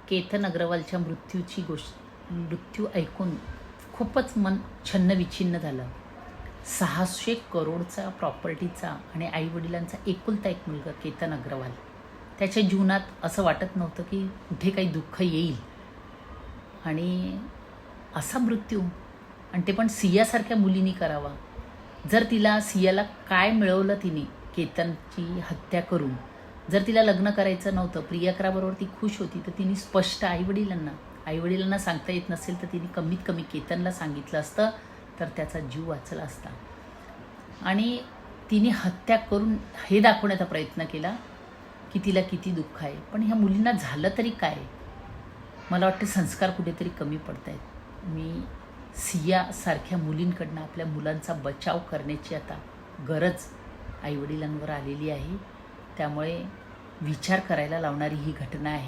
केतन अग्रवालच्या मृत्यू ऐकून खूपच मन छन्न-विच्छिन्न झालं. 600 करोडचा प्रॉपर्टीचा आणि आईवडिलांचा एकुलता एक मुलगा केतन अग्रवाल. त्याच्या जीवनात असं वाटत नव्हतं की कुठे काही दुःख येईल आणि असा मृत्यू, आणि ते पण सियासारख्या मुलीने करावा. जर तिला सियाला काय मिळवलं तिने केतनची हत्या करून, जर तिला लग्न करायचं नव्हतं, प्रियकराबरोबर ती खुश होती, तर तिने स्पष्ट आईवडिलांना सांगता येत नसेल तर तिने कमीत कमी केतनला सांगितलं असतं, तर त्याचा जीव वाचला असता. आणि तिने हत्या करून हे दाखवण्याचा प्रयत्न केला की तिला किती दुःख आहे. पण ह्या मुलींना झालं तरी काय? मला वाटतं संस्कार कुठेतरी कमी पडत आहेत. मी सियासारख्या मुलींकडनं आपल्या मुलांचा बचाव करण्याची आता गरज आईवडिलांवर आलेली आहे. त्यामुळे विचार करायला लावणारी ही घटना आहे.